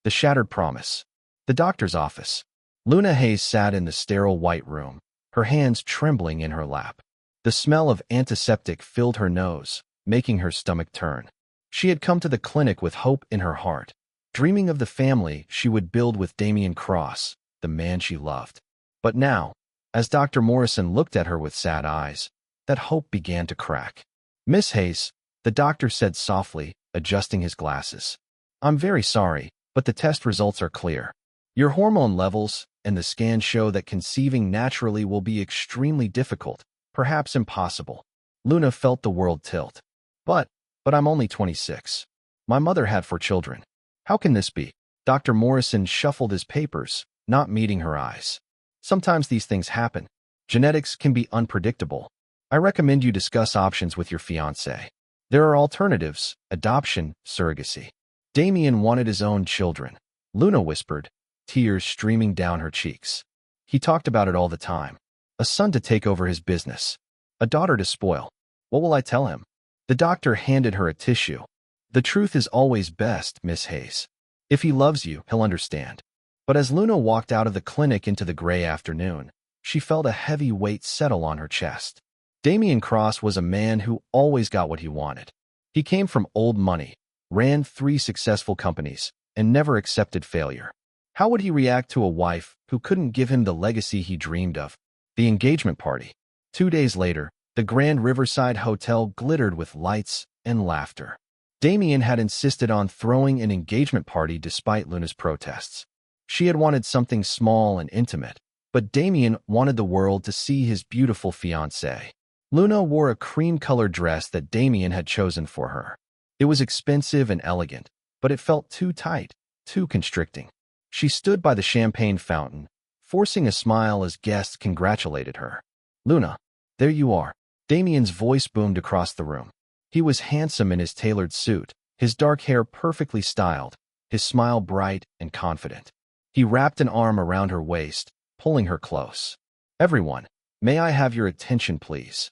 The Shattered Promise. The doctor's office. Luna Hayes sat in the sterile white room, her hands trembling in her lap. The smell of antiseptic filled her nose, making her stomach turn. She had come to the clinic with hope in her heart, dreaming of the family she would build with Damien Cross, the man she loved. But now, as Dr. Morrison looked at her with sad eyes, that hope began to crack. "Miss Hayes," the doctor said softly, adjusting his glasses. "I'm very sorry, but the test results are clear. Your hormone levels and the scans show that conceiving naturally will be extremely difficult, perhaps impossible." Luna felt the world tilt. But I'm only 26. My mother had 4 children. How can this be?" Dr. Morrison shuffled his papers, not meeting her eyes. "Sometimes these things happen. Genetics can be unpredictable. I recommend you discuss options with your fiancé. There are alternatives: adoption, surrogacy." Damien wanted his own children, Luna whispered, tears streaming down her cheeks. "He talked about it all the time. A son to take over his business. A daughter to spoil. What will I tell him?" The doctor handed her a tissue. "The truth is always best, Miss Hayes. If he loves you, he'll understand." But as Luna walked out of the clinic into the gray afternoon, she felt a heavy weight settle on her chest. Damien Cross was a man who always got what he wanted. He came from old money, ran 3 successful companies, and never accepted failure. How would he react to a wife who couldn't give him the legacy he dreamed of? The engagement party. 2 days later, the Grand Riverside Hotel glittered with lights and laughter. Damien had insisted on throwing an engagement party despite Luna's protests. She had wanted something small and intimate, but Damien wanted the world to see his beautiful fiancée. Luna wore a cream-colored dress that Damien had chosen for her. It was expensive and elegant, but it felt too tight, too constricting. She stood by the champagne fountain, forcing a smile as guests congratulated her. "Luna, there you are." Damien's voice boomed across the room. He was handsome in his tailored suit, his dark hair perfectly styled, his smile bright and confident. He wrapped an arm around her waist, pulling her close. "Everyone, may I have your attention, please?"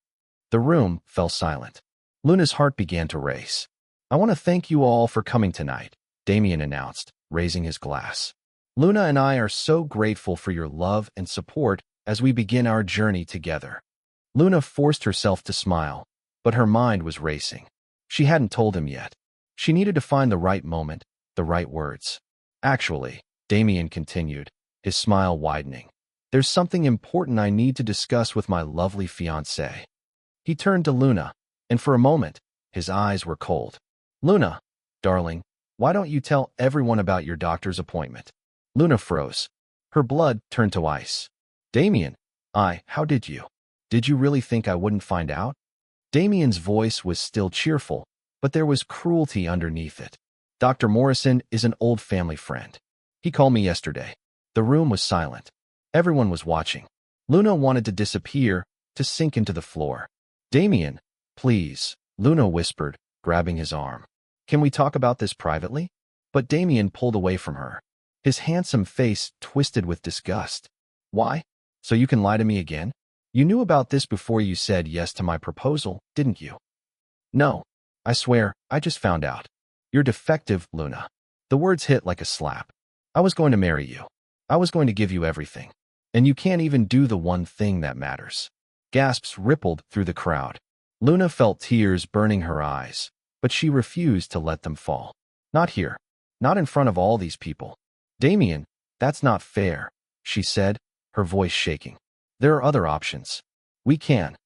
The room fell silent. Luna's heart began to race. "I want to thank you all for coming tonight," Damien announced, raising his glass. "Luna and I are so grateful for your love and support as we begin our journey together." Luna forced herself to smile, but her mind was racing. She hadn't told him yet. She needed to find the right moment, the right words. "Actually," Damien continued, his smile widening, "there's something important I need to discuss with my lovely fiancée." He turned to Luna, and for a moment, his eyes were cold. "Luna, darling, why don't you tell everyone about your doctor's appointment?" Luna froze. Her blood turned to ice. "Damien, how did you? Did you really think I wouldn't find out?" Damien's voice was still cheerful, but there was cruelty underneath it. "Dr. Morrison is an old family friend. He called me yesterday." The room was silent. Everyone was watching. Luna wanted to disappear, to sink into the floor. "Damien, please," Luna whispered, grabbing his arm. "Can we talk about this privately?" But Damien pulled away from her. His handsome face twisted with disgust. "Why? So you can lie to me again? You knew about this before you said yes to my proposal, didn't you?" "No. I swear, I just found out. You're defective, Luna." The words hit like a slap. "I was going to marry you. I was going to give you everything. And you can't even do the one thing that matters." Gasps rippled through the crowd. Luna felt tears burning her eyes, but she refused to let them fall. "Not here. Not in front of all these people. Damien, that's not fair," she said, her voice shaking. "There are other options. We can."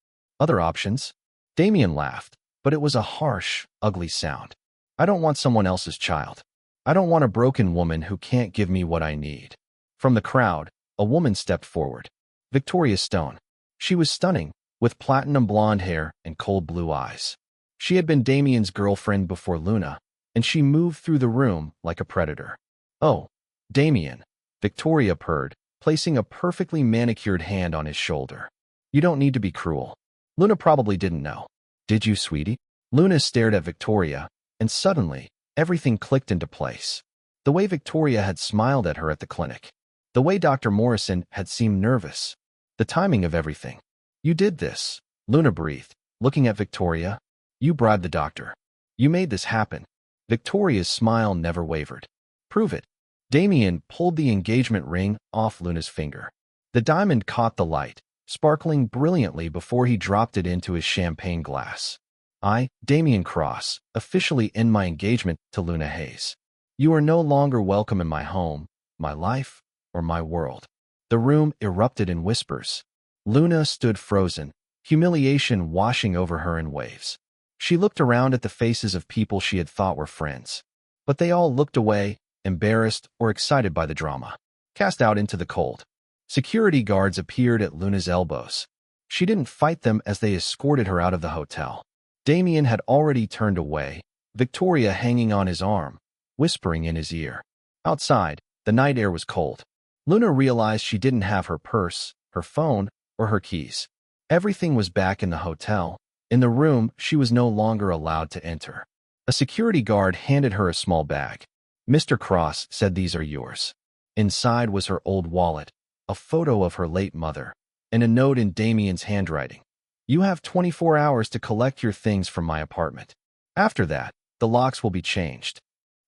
"Other options?" Damien laughed, but it was a harsh, ugly sound. "I don't want someone else's child. I don't want a broken woman who can't give me what I need." From the crowd, a woman stepped forward. Victoria Stone. She was stunning, with platinum blonde hair and cold blue eyes. She had been Damien's girlfriend before Luna, and she moved through the room like a predator. "Oh, Damien," Victoria purred, placing a perfectly manicured hand on his shoulder. "You don't need to be cruel. Luna probably didn't know. Did you, sweetie?" Luna stared at Victoria, and suddenly, everything clicked into place. The way Victoria had smiled at her at the clinic. The way Dr. Morrison had seemed nervous. The timing of everything. "You did this," Luna breathed, looking at Victoria. "You bribed the doctor. You made this happen." Victoria's smile never wavered. "Prove it." Damien pulled the engagement ring off Luna's finger. The diamond caught the light, sparkling brilliantly before he dropped it into his champagne glass. I, Damien Cross, officially end my engagement to Luna Hayes. You are no longer welcome in my home, my life, or my world. The room erupted in whispers. Luna stood frozen, humiliation washing over her in waves. She looked around at the faces of people she had thought were friends. But they all looked away, embarrassed or excited by the drama. Cast out into the cold. Security guards appeared at Luna's elbows. She didn't fight them as they escorted her out of the hotel. Damien had already turned away, Victoria hanging on his arm, whispering in his ear. Outside, the night air was cold. Luna realized she didn't have her purse, her phone, or her keys. Everything was back in the hotel. In the room, she was no longer allowed to enter. A security guard handed her a small bag. Mr. Cross said, "These are yours." Inside was her old wallet, a photo of her late mother, and a note in Damien's handwriting. You have 24 hours to collect your things from my apartment. After that, the locks will be changed.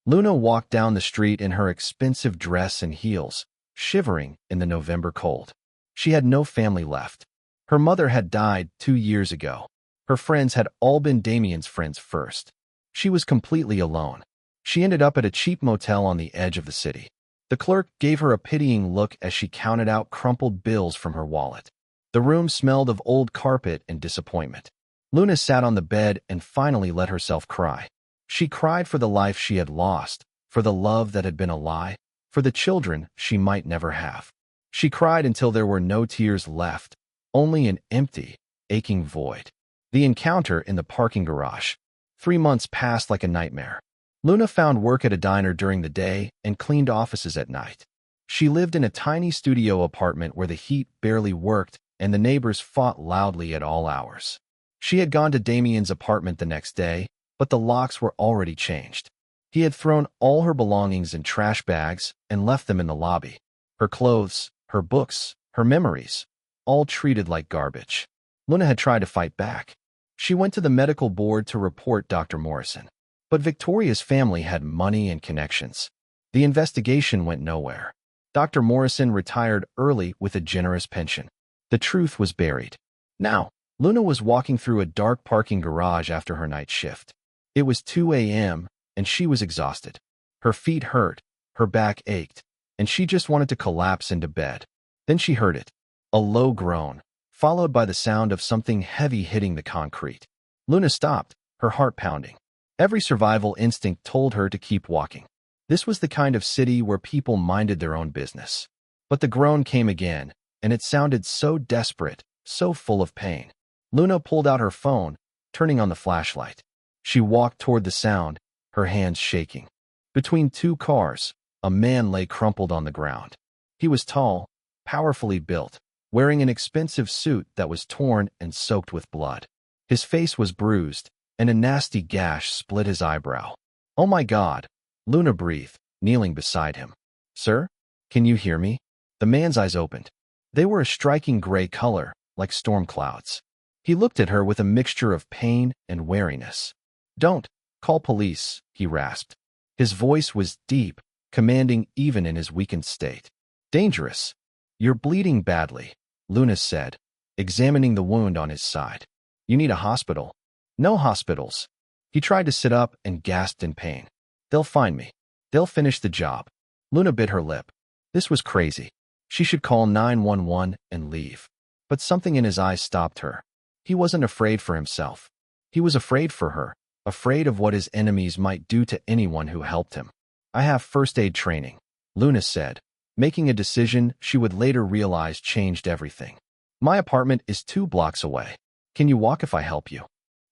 Luna walked down the street in her expensive dress and heels, shivering in the November cold. She had no family left. Her mother had died 2 years ago. Her friends had all been Damien's friends first. She was completely alone. She ended up at a cheap motel on the edge of the city. The clerk gave her a pitying look as she counted out crumpled bills from her wallet. The room smelled of old carpet and disappointment. Luna sat on the bed and finally let herself cry. She cried for the life she had lost, for the love that had been a lie, for the children she might never have. She cried until there were no tears left, only an empty, aching void. The encounter in the parking garage. 3 months passed like a nightmare. Luna found work at a diner during the day and cleaned offices at night. She lived in a tiny studio apartment where the heat barely worked and the neighbors fought loudly at all hours. She had gone to Damien's apartment the next day, but the locks were already changed. He had thrown all her belongings in trash bags and left them in the lobby. Her clothes, her books, her memories, all treated like garbage. Luna had tried to fight back. She went to the medical board to report Dr. Morrison. But Victoria's family had money and connections. The investigation went nowhere. Dr. Morrison retired early with a generous pension. The truth was buried. Now, Luna was walking through a dark parking garage after her night shift. It was 2 a.m., and she was exhausted. Her feet hurt, her back ached, and she just wanted to collapse into bed. Then she heard it, a low groan, followed by the sound of something heavy hitting the concrete. Luna stopped, her heart pounding. Every survival instinct told her to keep walking. This was the kind of city where people minded their own business. But the groan came again, and it sounded so desperate, so full of pain. Luna pulled out her phone, turning on the flashlight. She walked toward the sound, her hands shaking. Between 2 cars, a man lay crumpled on the ground. He was tall, powerfully built, wearing an expensive suit that was torn and soaked with blood. His face was bruised, and a nasty gash split his eyebrow. "Oh my God," Luna breathed, kneeling beside him. "Sir, can you hear me?" The man's eyes opened. They were a striking gray color, like storm clouds. He looked at her with a mixture of pain and wariness. "Don't call police," he rasped. His voice was deep, commanding even in his weakened state. "Dangerous. You're bleeding badly," Luna said, examining the wound on his side. "You need a hospital." "No hospitals." He tried to sit up and gasped in pain. "They'll find me. They'll finish the job." Luna bit her lip. This was crazy. She should call 911 and leave. But something in his eyes stopped her. He wasn't afraid for himself. He was afraid for her, afraid of what his enemies might do to anyone who helped him. "I have first aid training," Luna said, making a decision she would later realize changed everything. "My apartment is 2 blocks away. Can you walk if I help you?"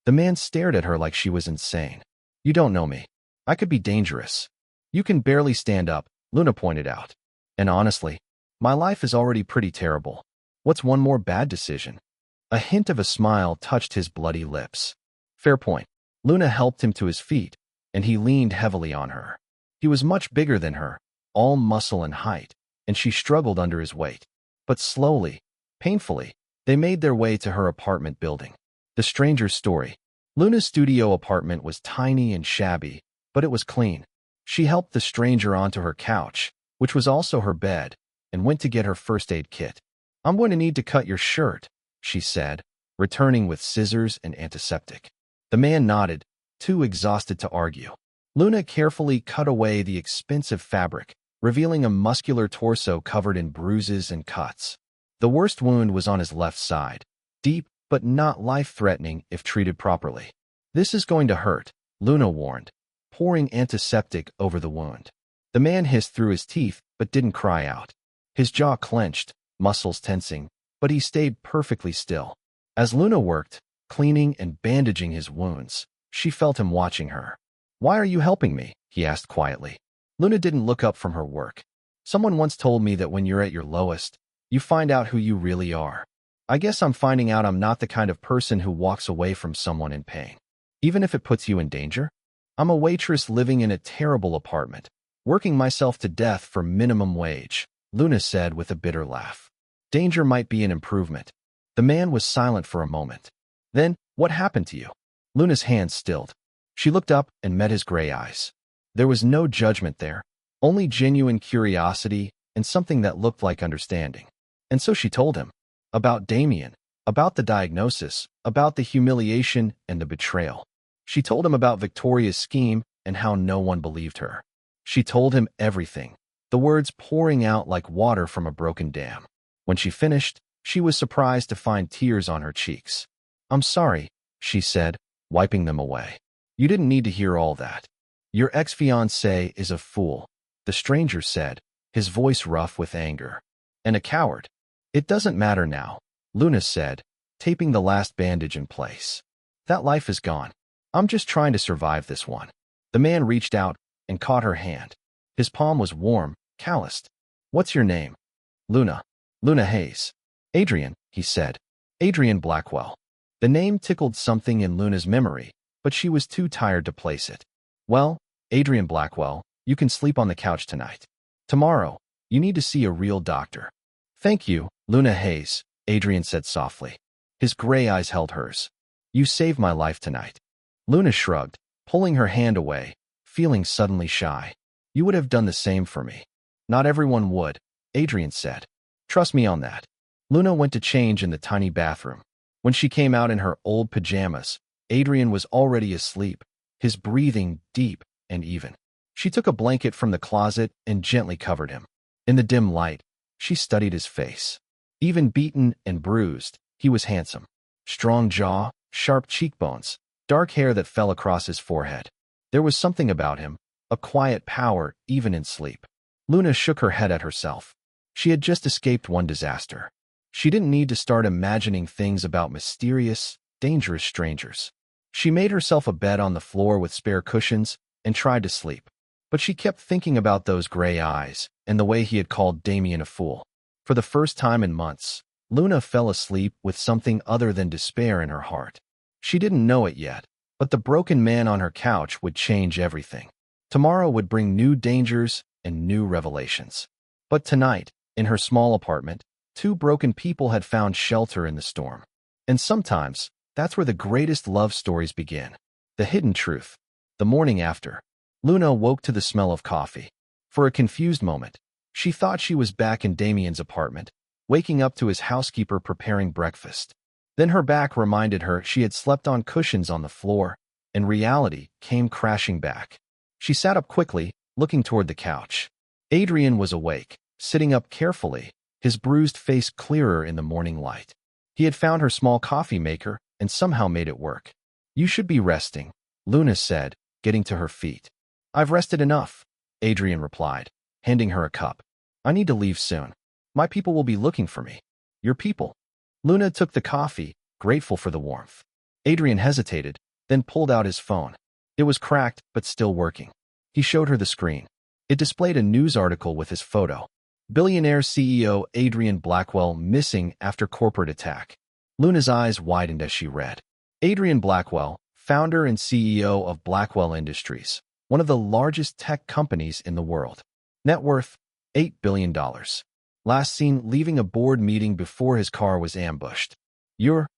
The man stared at her like she was insane. "You don't know me. I could be dangerous." "You can barely stand up," Luna pointed out. "And honestly, my life is already pretty terrible. What's one more bad decision?" A hint of a smile touched his bloody lips. "Fair point." Luna helped him to his feet, and he leaned heavily on her. He was much bigger than her, all muscle and height, and she struggled under his weight. But slowly, painfully, they made their way to her apartment building. The stranger's story. Luna's studio apartment was tiny and shabby, but it was clean. She helped the stranger onto her couch, which was also her bed, and went to get her first aid kit. "I'm going to need to cut your shirt," she said, returning with scissors and antiseptic. The man nodded, too exhausted to argue. Luna carefully cut away the expensive fabric, revealing a muscular torso covered in bruises and cuts. The worst wound was on his left side, deep but not life-threatening if treated properly. "This is going to hurt," Luna warned, pouring antiseptic over the wound. The man hissed through his teeth but didn't cry out. His jaw clenched, muscles tensing, but he stayed perfectly still. As Luna worked, cleaning and bandaging his wounds, she felt him watching her. "Why are you helping me?" he asked quietly. Luna didn't look up from her work. "Someone once told me that when you're at your lowest, you find out who you really are. I guess I'm finding out I'm not the kind of person who walks away from someone in pain, even if it puts you in danger. I'm a waitress living in a terrible apartment, working myself to death for minimum wage," Luna said with a bitter laugh. "Danger might be an improvement." The man was silent for a moment. "Then, what happened to you?" Luna's hands stilled. She looked up and met his gray eyes. There was no judgment there, only genuine curiosity and something that looked like understanding. And so she told him. About Damien, about the diagnosis, about the humiliation and the betrayal. She told him about Victoria's scheme and how no one believed her. She told him everything, the words pouring out like water from a broken dam. When she finished, she was surprised to find tears on her cheeks. "I'm sorry," she said, wiping them away. "You didn't need to hear all that. Your ex-fiancé is a fool," the stranger said, his voice rough with anger. "And a coward." "It doesn't matter now," Luna said, taping the last bandage in place. "That life is gone. I'm just trying to survive this one." The man reached out and caught her hand. His palm was warm, calloused. "What's your name?" "Luna. Luna Hayes." "Adrian," he said. "Adrian Blackwell." The name tickled something in Luna's memory, but she was too tired to place it. "Well, Adrian Blackwell, you can sleep on the couch tonight. Tomorrow, you need to see a real doctor." "Thank you, Luna Hayes," Adrian said softly. His gray eyes held hers. "You saved my life tonight." Luna shrugged, pulling her hand away, feeling suddenly shy. "You would have done the same for me." "Not everyone would," Adrian said. "Trust me on that." Luna went to change in the tiny bathroom. When she came out in her old pajamas, Adrian was already asleep, his breathing deep and even. She took a blanket from the closet and gently covered him. In the dim light, she studied his face. Even beaten and bruised, he was handsome. Strong jaw, sharp cheekbones, dark hair that fell across his forehead. There was something about him, a quiet power even in sleep. Luna shook her head at herself. She had just escaped one disaster. She didn't need to start imagining things about mysterious, dangerous strangers. She made herself a bed on the floor with spare cushions and tried to sleep. But she kept thinking about those gray eyes and the way he had called Damien a fool. For the first time in months, Luna fell asleep with something other than despair in her heart. She didn't know it yet, but the broken man on her couch would change everything. Tomorrow would bring new dangers and new revelations. But tonight, in her small apartment, two broken people had found shelter in the storm. And sometimes, that's where the greatest love stories begin. The hidden truth. The morning after, Luna woke to the smell of coffee. For a confused moment, she thought she was back in Damien's apartment, waking up to his housekeeper preparing breakfast. Then her back reminded her she had slept on cushions on the floor, and reality came crashing back. She sat up quickly, looking toward the couch. Adrian was awake, sitting up carefully, his bruised face clearer in the morning light. He had found her small coffee maker and somehow made it work. "You should be resting," Luna said, getting to her feet. "I've rested enough," Adrian replied, handing her a cup. "I need to leave soon. My people will be looking for me." "Your people?" Luna took the coffee, grateful for the warmth. Adrian hesitated, then pulled out his phone. It was cracked, but still working. He showed her the screen. It displayed a news article with his photo. Billionaire CEO Adrian Blackwell missing after corporate attack. Luna's eyes widened as she read. Adrian Blackwell, founder and CEO of Blackwell Industries, one of the largest tech companies in the world. Net worth, $8 billion. Last seen leaving a board meeting before his car was ambushed. You're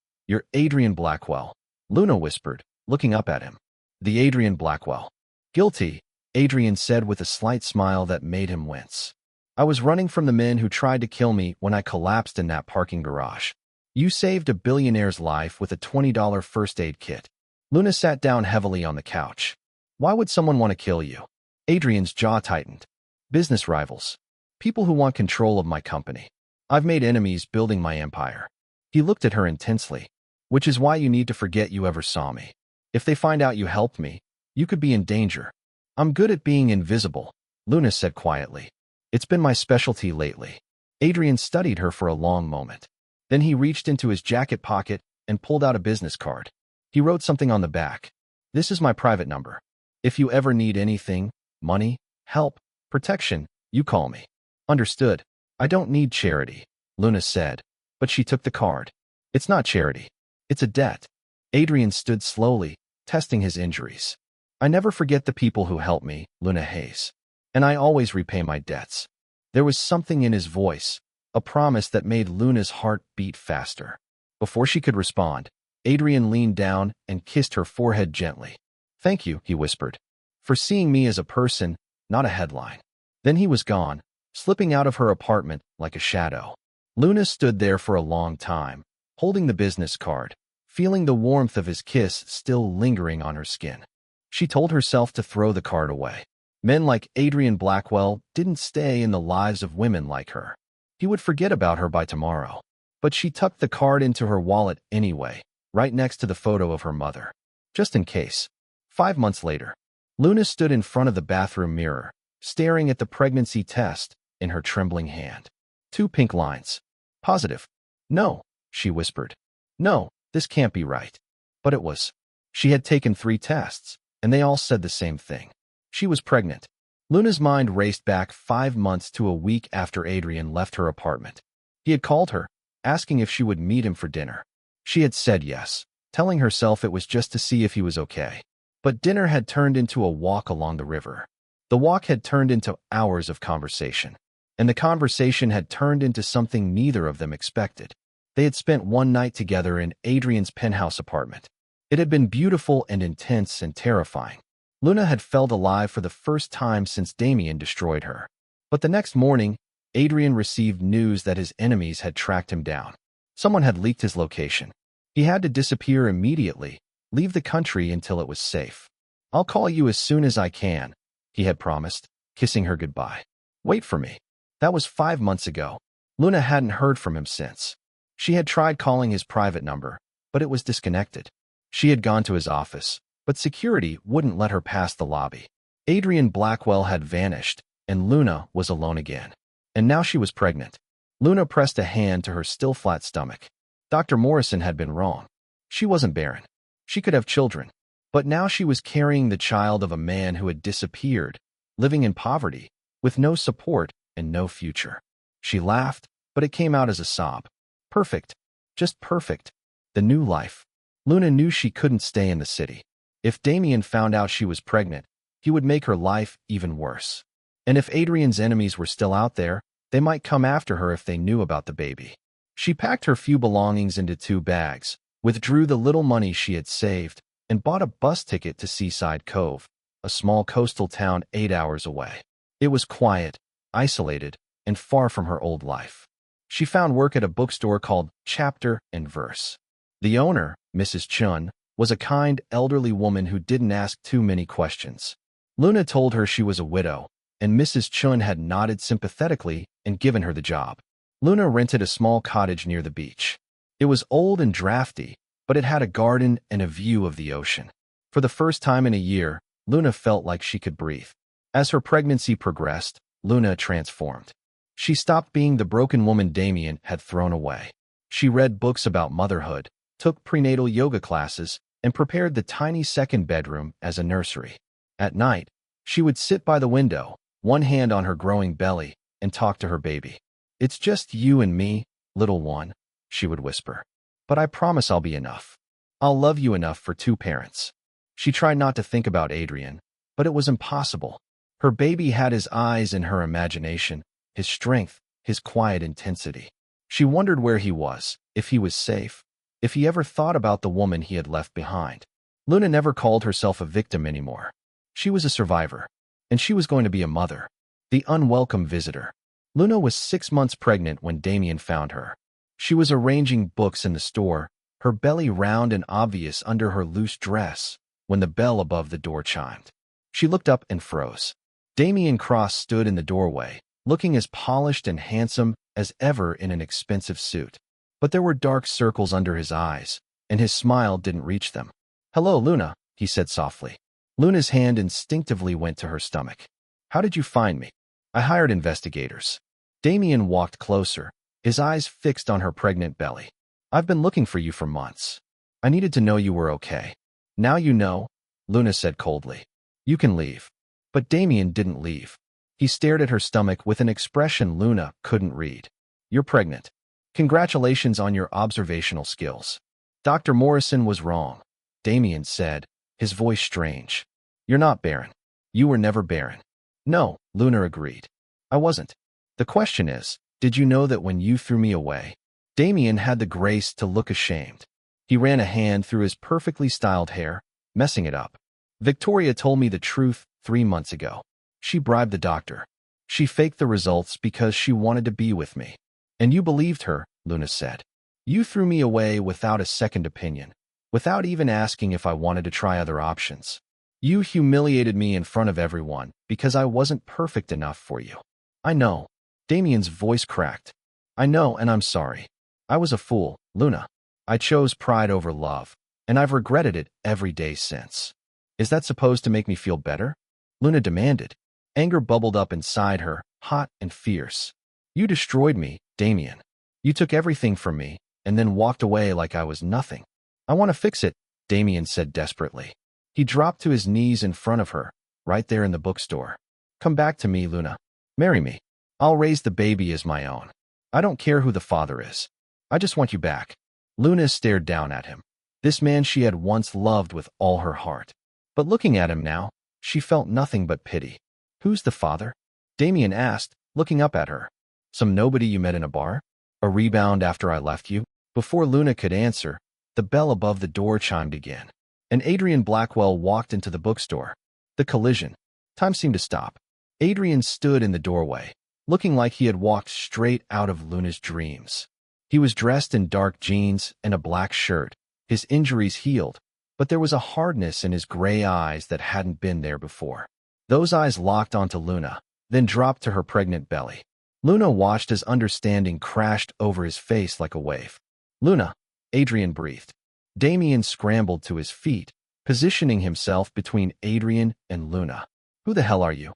Adrian Blackwell," Luna whispered, looking up at him. "The Adrian Blackwell." "Guilty," Adrian said with a slight smile that made him wince. I was running from the men who tried to kill me when I collapsed in that parking garage. You saved a billionaire's life with a $20 first aid kit. Luna sat down heavily on the couch. Why would someone want to kill you? Adrian's jaw tightened. Business rivals. People who want control of my company. I've made enemies building my empire. He looked at her intensely. Which is why you need to forget you ever saw me. If they find out you helped me, you could be in danger. I'm good at being invisible, Luna said quietly. It's been my specialty lately. Adrian studied her for a long moment. Then he reached into his jacket pocket and pulled out a business card. He wrote something on the back. This is my private number. If you ever need anything, money, help, protection, you call me. Understood. I don't need charity, Luna said, but she took the card. It's not charity. It's a debt. Adrian stood slowly, testing his injuries. I never forget the people who helped me, Luna Hayes. And I always repay my debts. There was something in his voice, a promise that made Luna's heart beat faster. Before she could respond, Adrian leaned down and kissed her forehead gently. Thank you, he whispered, for seeing me as a person, not a headline. Then he was gone, slipping out of her apartment like a shadow. Luna stood there for a long time, holding the business card, feeling the warmth of his kiss still lingering on her skin. She told herself to throw the card away. Men like Adrian Blackwell didn't stay in the lives of women like her. He would forget about her by tomorrow. But she tucked the card into her wallet anyway, right next to the photo of her mother. Just in case. 5 months later, Luna stood in front of the bathroom mirror, staring at the pregnancy test in her trembling hand. 2 pink lines. Positive. No, she whispered. No, this can't be right. But it was. She had taken 3 tests, and they all said the same thing. She was pregnant. Luna's mind raced back 5 months to a week after Adrian left her apartment. He had called her, asking if she would meet him for dinner. She had said yes, telling herself it was just to see if he was okay. But dinner had turned into a walk along the river. The walk had turned into hours of conversation. And the conversation had turned into something neither of them expected. They had spent one night together in Adrian's penthouse apartment. It had been beautiful and intense and terrifying. Luna had felt alive for the first time since Damien destroyed her. But the next morning, Adrian received news that his enemies had tracked him down. Someone had leaked his location. He had to disappear immediately, leave the country until it was safe. I'll call you as soon as I can, he had promised, kissing her goodbye. Wait for me. That was 5 months ago. Luna hadn't heard from him since. She had tried calling his private number, but it was disconnected. She had gone to his office, but security wouldn't let her pass the lobby. Adrian Blackwell had vanished, and Luna was alone again. And now she was pregnant. Luna pressed a hand to her still flat stomach. Dr. Morrison had been wrong. She wasn't barren. She could have children. But now she was carrying the child of a man who had disappeared, living in poverty, with no support and no future. She laughed, but it came out as a sob. Perfect. Just perfect. The new life. Luna knew she couldn't stay in the city. If Damien found out she was pregnant, he would make her life even worse. And if Adrian's enemies were still out there, they might come after her if they knew about the baby. She packed her few belongings into 2 bags, withdrew the little money she had saved, and bought a bus ticket to Seaside Cove, a small coastal town 8 hours away. It was quiet, isolated, and far from her old life. She found work at a bookstore called Chapter and Verse. The owner, Mrs. Chun, was a kind, elderly woman who didn't ask too many questions. Luna told her she was a widow, and Mrs. Chun had nodded sympathetically and given her the job. Luna rented a small cottage near the beach. It was old and drafty, but it had a garden and a view of the ocean. For the first time in a year, Luna felt like she could breathe. As her pregnancy progressed, Luna transformed. She stopped being the broken woman Damien had thrown away. She read books about motherhood, took prenatal yoga classes, and prepared the tiny second bedroom as a nursery. At night, she would sit by the window, one hand on her growing belly, and talk to her baby. It's just you and me, little one, she would whisper. But I promise I'll be enough. I'll love you enough for 2 parents. She tried not to think about Adrian, but it was impossible. Her baby had his eyes and her imagination, his strength, his quiet intensity. She wondered where he was, if he was safe, if he ever thought about the woman he had left behind. Luna never called herself a victim anymore. She was a survivor, and she was going to be a mother, the unwelcome visitor. Luna was 6 months pregnant when Damien found her. She was arranging books in the store, her belly round and obvious under her loose dress, when the bell above the door chimed. She looked up and froze. Damien Cross stood in the doorway, looking as polished and handsome as ever in an expensive suit. But there were dark circles under his eyes, and his smile didn't reach them. "Hello, Luna," he said softly. Luna's hand instinctively went to her stomach. "How did you find me?" "I hired investigators." Damien walked closer, his eyes fixed on her pregnant belly. "I've been looking for you for months. I needed to know you were okay." "Now you know," Luna said coldly. "You can leave." But Damien didn't leave. He stared at her stomach with an expression Luna couldn't read. "You're pregnant. Congratulations on your observational skills." "Dr. Morrison was wrong," Damien said, his voice strange. "You're not barren. You were never barren." "No," Luna agreed. "I wasn't. The question is, did you know that when you threw me away?" Damien had the grace to look ashamed. He ran a hand through his perfectly styled hair, messing it up. "Victoria told me the truth 3 months ago. She bribed the doctor. She faked the results because she wanted to be with me." "And you believed her," Luna said. "You threw me away without a second opinion, without even asking if I wanted to try other options. You humiliated me in front of everyone because I wasn't perfect enough for you." "I know." Damien's voice cracked. "I know, and I'm sorry. I was a fool, Luna. I chose pride over love, and I've regretted it every day since." "Is that supposed to make me feel better?" Luna demanded. Anger bubbled up inside her, hot and fierce. "You destroyed me, Damien. You took everything from me, and then walked away like I was nothing." "I want to fix it," Damien said desperately. He dropped to his knees in front of her, right there in the bookstore. "Come back to me, Luna. Marry me. I'll raise the baby as my own. I don't care who the father is. I just want you back." Luna stared down at him. This man she had once loved with all her heart. But looking at him now, she felt nothing but pity. "Who's the father?" Damien asked, looking up at her. "Some nobody you met in a bar? A rebound after I left you?" Before Luna could answer, the bell above the door chimed again, and Adrian Blackwell walked into the bookstore. The collision. Time seemed to stop. Adrian stood in the doorway, looking like he had walked straight out of Luna's dreams. He was dressed in dark jeans and a black shirt, his injuries healed, but there was a hardness in his gray eyes that hadn't been there before. Those eyes locked onto Luna, then dropped to her pregnant belly. Luna watched as understanding crashed over his face like a wave. "Luna," Adrian breathed. Damien scrambled to his feet, positioning himself between Adrian and Luna. "Who the hell are you?"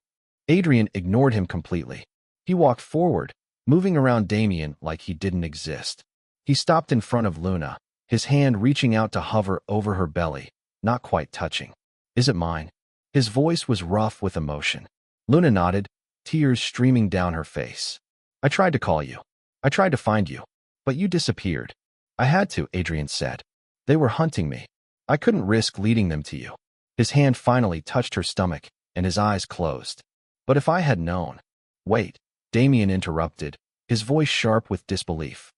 Adrian ignored him completely. He walked forward, moving around Damien like he didn't exist. He stopped in front of Luna, his hand reaching out to hover over her belly, not quite touching. "Is it mine?" His voice was rough with emotion. Luna nodded, tears streaming down her face. "I tried to call you. I tried to find you. But you disappeared." "I had to," Adrian said. "They were hunting me. I couldn't risk leading them to you." His hand finally touched her stomach, and his eyes closed. "But if I had known—" "Wait," Damien interrupted, his voice sharp with disbelief.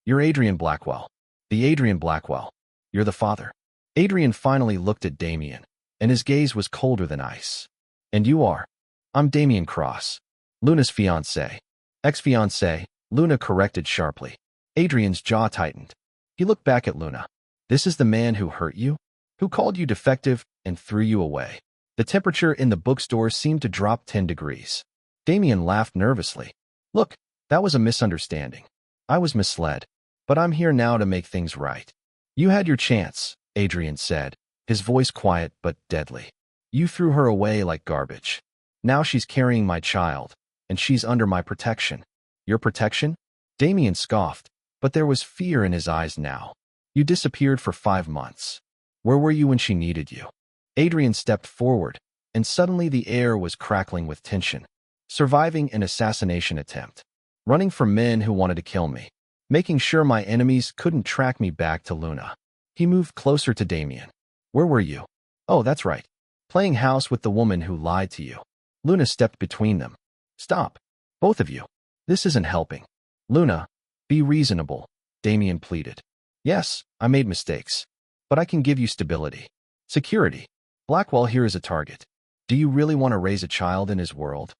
"You're Adrian Blackwell. The Adrian Blackwell. You're the father." Adrian finally looked at Damien, and his gaze was colder than ice. "And you are?" "I'm Damien Cross. Luna's fiancé." "Ex-fiancé," Luna corrected sharply. Adrian's jaw tightened. He looked back at Luna. "This is the man who hurt you? Who called you defective and threw you away?" The temperature in the bookstore seemed to drop 10 degrees. Damien laughed nervously. "Look, that was a misunderstanding. I was misled. But I'm here now to make things right." "You had your chance," Adrian said, his voice quiet but deadly. "You threw her away like garbage. Now she's carrying my child, and she's under my protection." "Your protection?" Damien scoffed, but there was fear in his eyes now. "You disappeared for 5 months. Where were you when she needed you?" Adrian stepped forward, and suddenly the air was crackling with tension. "Surviving an assassination attempt. Running from men who wanted to kill me. Making sure my enemies couldn't track me back to Luna." He moved closer to Damien. "Where were you?" "Oh, that's right. Playing house with the woman who lied to you." Luna stepped between them. "Stop. Both of you. This isn't helping." "Luna, be reasonable," Damien pleaded. "Yes, I made mistakes. But I can give you stability. Security. Blackwell here is a target. Do you really want to raise a child in his world?"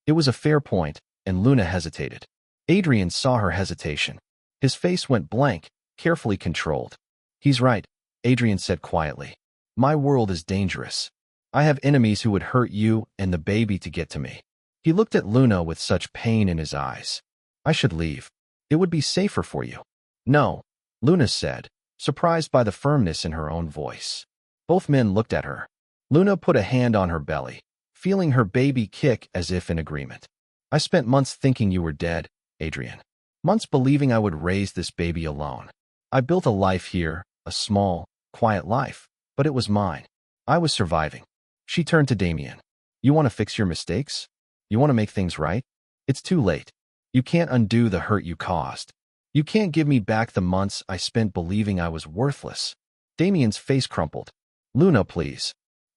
It was a fair point, and Luna hesitated. Adrian saw her hesitation. His face went blank, carefully controlled. He's right, Adrian said quietly. My world is dangerous. I have enemies who would hurt you and the baby to get to me. He looked at Luna with such pain in his eyes. I should leave. It would be safer for you. No, Luna said, surprised by the firmness in her own voice. Both men looked at her. Luna put a hand on her belly, feeling her baby kick as if in agreement. I spent months thinking you were dead, Adrian. Months believing I would raise this baby alone. I built a life here, a small, quiet life, but it was mine. I was surviving. She turned to Damien. You want to fix your mistakes? You want to make things right? It's too late. You can't undo the hurt you caused. You can't give me back the months I spent believing I was worthless. Damien's face crumpled. Luna, please.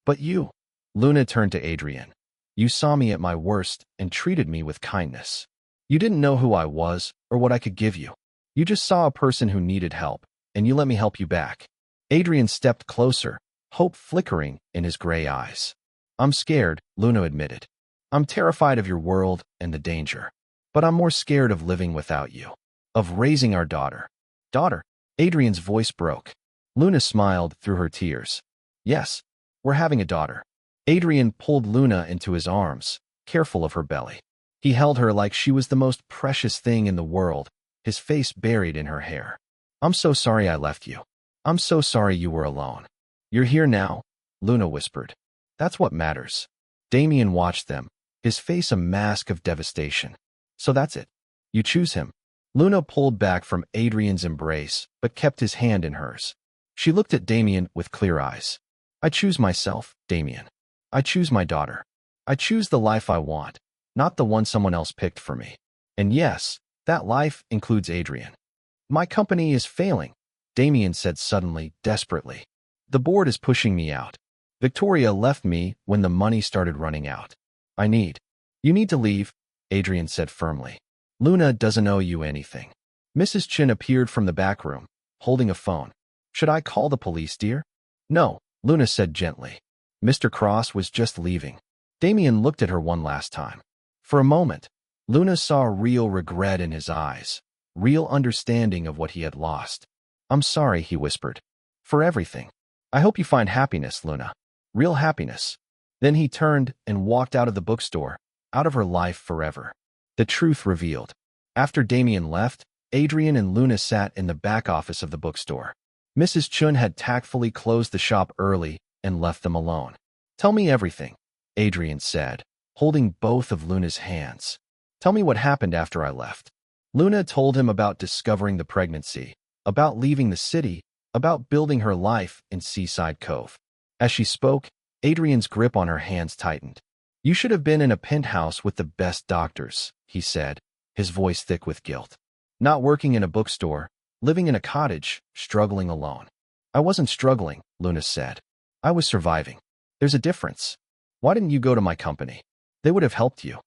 But you. Luna turned to Adrian. You saw me at my worst and treated me with kindness. You didn't know who I was or what I could give you. You just saw a person who needed help, and you let me help you back. Adrian stepped closer, hope flickering in his gray eyes. I'm scared, Luna admitted. I'm terrified of your world and the danger. But I'm more scared of living without you. Of raising our daughter. Daughter? Adrian's voice broke. Luna smiled through her tears. Yes, we're having a daughter. Adrian pulled Luna into his arms, careful of her belly. He held her like she was the most precious thing in the world, his face buried in her hair. I'm so sorry I left you. I'm so sorry you were alone. You're here now, Luna whispered. That's what matters. Damien watched them, his face a mask of devastation. So that's it. You choose him. Luna pulled back from Adrian's embrace, but kept his hand in hers. She looked at Damien with clear eyes. I choose myself, Damien. I choose my daughter. I choose the life I want, not the one someone else picked for me. And yes, that life includes Adrian. My company is failing, Damien said suddenly, desperately. The board is pushing me out. Victoria left me when the money started running out. You need to leave, Adrian said firmly. Luna doesn't owe you anything. Mrs. Chin appeared from the back room, holding a phone. Should I call the police, dear? No, Luna said gently. Mr. Cross was just leaving. Damien looked at her one last time. For a moment, Luna saw real regret in his eyes, real understanding of what he had lost. I'm sorry, he whispered. For everything. I hope you find happiness, Luna. Real happiness. Then he turned and walked out of the bookstore, out of her life forever. The truth revealed. After Damien left, Adrian and Luna sat in the back office of the bookstore. Mrs. Chun had tactfully closed the shop early and left them alone. Tell me everything, Adrian said, holding both of Luna's hands. Tell me what happened after I left. Luna told him about discovering the pregnancy, about leaving the city, about building her life in Seaside Cove. As she spoke, Adrian's grip on her hands tightened. You should have been in a penthouse with the best doctors, he said, his voice thick with guilt. Not working in a bookstore, living in a cottage, struggling alone. I wasn't struggling, Luna said. I was surviving. There's a difference. Why didn't you go to my company? They would have helped you.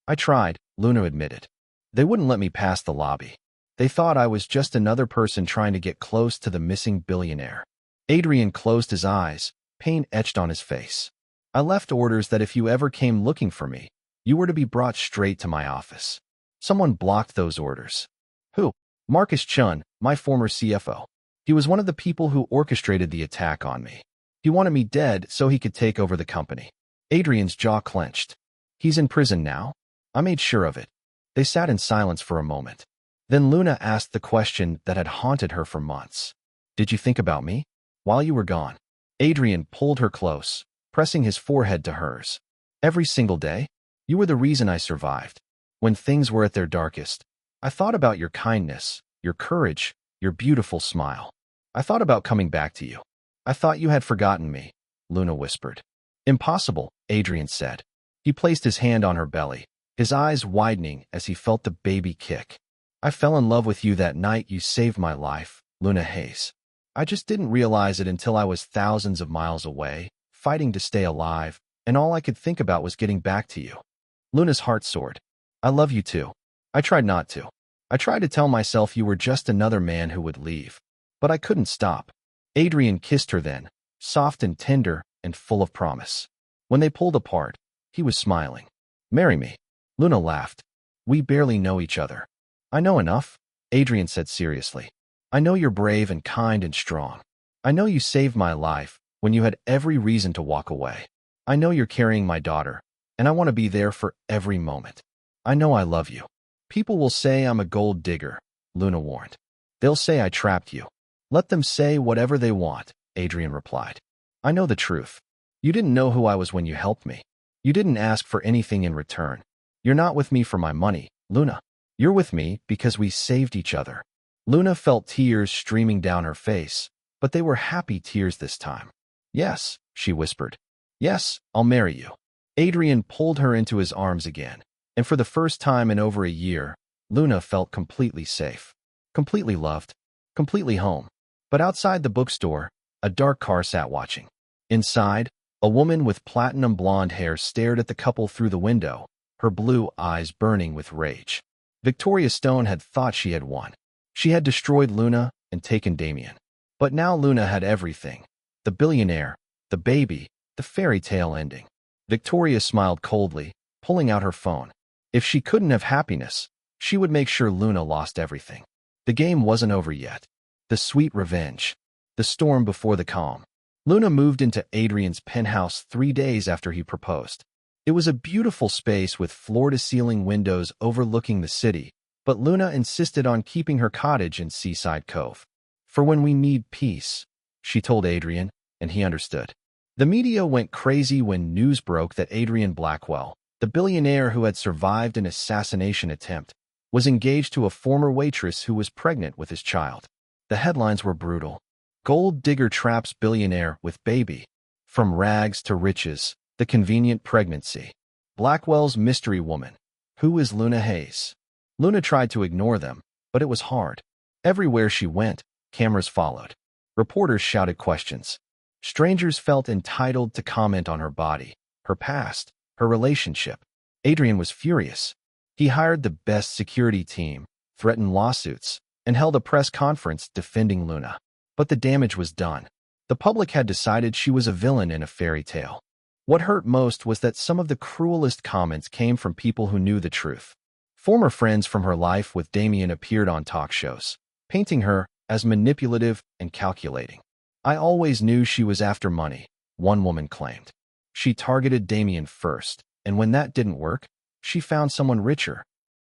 I tried, Luna admitted. They wouldn't let me pass the lobby. They thought I was just another person trying to get close to the missing billionaire. Adrian closed his eyes, pain etched on his face. I left orders that if you ever came looking for me, you were to be brought straight to my office. Someone blocked those orders. Who? Marcus Chun, my former CFO. He was one of the people who orchestrated the attack on me. He wanted me dead so he could take over the company. Adrian's jaw clenched. He's in prison now? I made sure of it. They sat in silence for a moment. Then Luna asked the question that had haunted her for months. Did you think about me? While you were gone. Adrian pulled her close, pressing his forehead to hers. Every single day? You were the reason I survived. When things were at their darkest, I thought about your kindness, your courage, your beautiful smile. I thought about coming back to you. I thought you had forgotten me, Luna whispered. Impossible, Adrian said. He placed his hand on her belly, his eyes widening as he felt the baby kick. I fell in love with you that night you saved my life, Luna Hayes. I just didn't realize it until I was thousands of miles away, fighting to stay alive, and all I could think about was getting back to you. Luna's heart soared. I love you too. I tried not to. I tried to tell myself you were just another man who would leave. But I couldn't stop. Adrian kissed her then, soft and tender and full of promise. When they pulled apart, he was smiling. Marry me. Luna laughed. We barely know each other. I know enough, Adrian said seriously. I know you're brave and kind and strong. I know you saved my life when you had every reason to walk away. I know you're carrying my daughter, and I want to be there for every moment. I know I love you. People will say I'm a gold digger, Luna warned. They'll say I trapped you. Let them say whatever they want, Adrian replied. I know the truth. You didn't know who I was when you helped me. You didn't ask for anything in return. You're not with me for my money, Luna. You're with me because we saved each other. Luna felt tears streaming down her face, but they were happy tears this time. Yes, she whispered. Yes, I'll marry you. Adrian pulled her into his arms again, and for the first time in over a year, Luna felt completely safe, completely loved, completely home. But outside the bookstore, a dark car sat watching. Inside, a woman with platinum blonde hair stared at the couple through the window, her blue eyes burning with rage. Victoria Stone had thought she had won. She had destroyed Luna and taken Damien. But now Luna had everything. The billionaire, the baby, the fairy tale ending. Victoria smiled coldly, pulling out her phone. If she couldn't have happiness, she would make sure Luna lost everything. The game wasn't over yet. The sweet revenge. The storm before the calm. Luna moved into Adrian's penthouse 3 days after he proposed. It was a beautiful space with floor-to-ceiling windows overlooking the city, but Luna insisted on keeping her cottage in Seaside Cove. For when we need peace, she told Adrian, and he understood. The media went crazy when news broke that Adrian Blackwell, the billionaire who had survived an assassination attempt, was engaged to a former waitress who was pregnant with his child. The headlines were brutal. Gold digger traps billionaire with baby. From rags to riches, the convenient pregnancy. Blackwell's mystery woman. Who is Luna Hayes? Luna tried to ignore them, but it was hard. Everywhere she went, cameras followed. Reporters shouted questions. Strangers felt entitled to comment on her body, her past, her relationship. Adrian was furious. He hired the best security team, threatened lawsuits, and held a press conference defending Luna. But the damage was done. The public had decided she was a villain in a fairy tale. What hurt most was that some of the cruelest comments came from people who knew the truth. Former friends from her life with Damien appeared on talk shows, painting her as manipulative and calculating. I always knew she was after money, one woman claimed. She targeted Damien first, and when that didn't work, she found someone richer.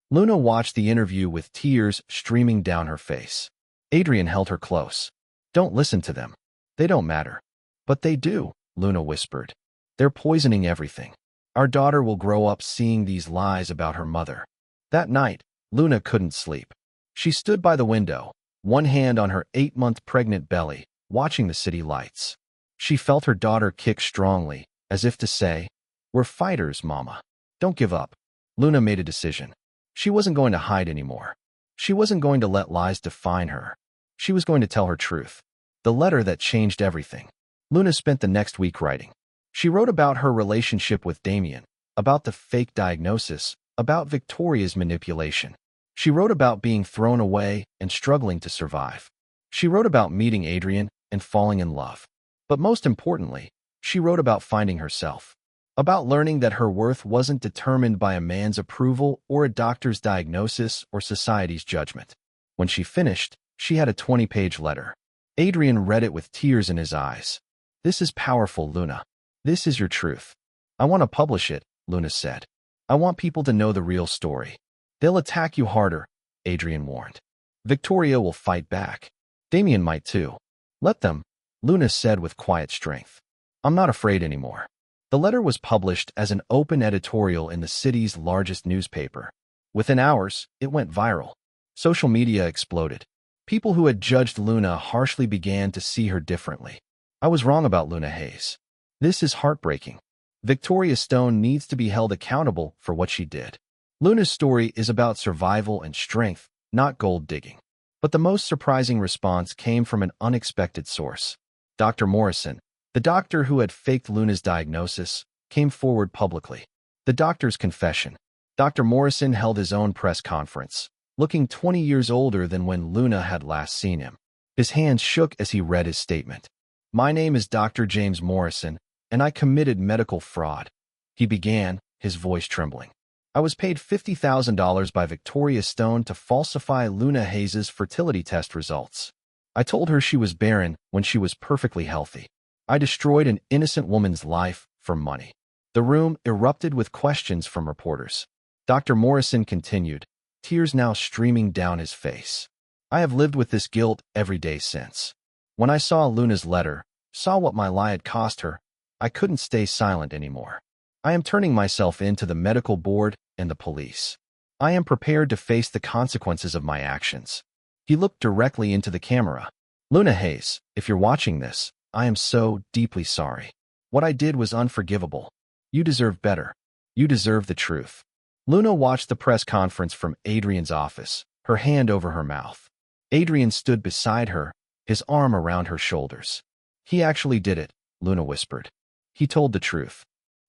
Luna watched the interview with tears streaming down her face. Adrian held her close. Don't listen to them. They don't matter. But they do, Luna whispered. They're poisoning everything. Our daughter will grow up seeing these lies about her mother. That night, Luna couldn't sleep. She stood by the window, one hand on her 8-month pregnant belly, watching the city lights. She felt her daughter kick strongly, as if to say, "We're fighters, Mama. Don't give up." Luna made a decision. She wasn't going to hide anymore. She wasn't going to let lies define her. She was going to tell her truth. The letter that changed everything. Luna spent the next week writing. She wrote about her relationship with Damien, about the fake diagnosis, about Victoria's manipulation. She wrote about being thrown away and struggling to survive. She wrote about meeting Adrian and falling in love. But most importantly, she wrote about finding herself. About learning that her worth wasn't determined by a man's approval or a doctor's diagnosis or society's judgment. When she finished, she had a 20-page letter. Adrian read it with tears in his eyes. "This is powerful, Luna. This is your truth. I want to publish it," Luna said. "I want people to know the real story." "They'll attack you harder," Adrian warned. "Victoria will fight back. Damien might too. Let them," Luna said with quiet strength. "I'm not afraid anymore." The letter was published as an open editorial in the city's largest newspaper. Within hours, it went viral. Social media exploded. People who had judged Luna harshly began to see her differently. "I was wrong about Luna Hayes. This is heartbreaking. Victoria Stone needs to be held accountable for what she did." Luna's story is about survival and strength, not gold digging. But the most surprising response came from an unexpected source. Dr. Morrison, the doctor who had faked Luna's diagnosis, came forward publicly. The doctor's confession. Dr. Morrison held his own press conference, looking 20 years older than when Luna had last seen him. His hands shook as he read his statement. "My name is Dr. James Morrison, and I committed medical fraud," he began, his voice trembling. I was paid $50,000 by Victoria Stone to falsify Luna Hayes' fertility test results. I told her she was barren when she was perfectly healthy. I destroyed an innocent woman's life for money. The room erupted with questions from reporters. Dr. Morrison continued, tears now streaming down his face. I have lived with this guilt every day since. When I saw Luna's letter, saw what my lie had cost her, I couldn't stay silent anymore. I am turning myself in to the medical board and the police. I am prepared to face the consequences of my actions. He looked directly into the camera. Luna Hayes, if you're watching this, I am so deeply sorry. What I did was unforgivable. You deserve better. You deserve the truth. Luna watched the press conference from Adrian's office, her hand over her mouth. Adrian stood beside her, his arm around her shoulders. He actually did it, Luna whispered. He told the truth.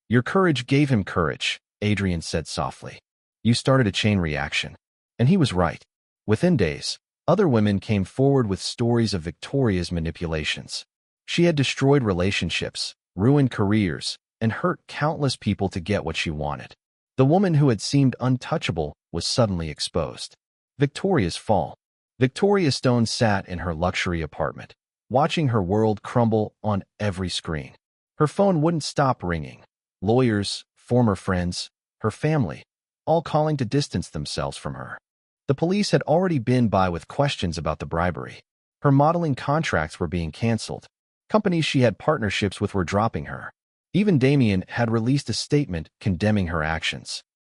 Your courage gave him courage, Adrian said softly. You started a chain reaction. And he was right. Within days, other women came forward with stories of Victoria's manipulations. She had destroyed relationships, ruined careers, and hurt countless people to get what she wanted. The woman who had seemed untouchable was suddenly exposed. Victoria's fall. Victoria Stone sat in her luxury apartment, watching her world crumble on every screen. Her phone wouldn't stop ringing. Lawyers, former friends, her family, all calling to distance themselves from her. The police had already been by with questions about the bribery. Her modeling contracts were being canceled. Companies she had partnerships with were dropping her. Even Damien had released a statement condemning her actions.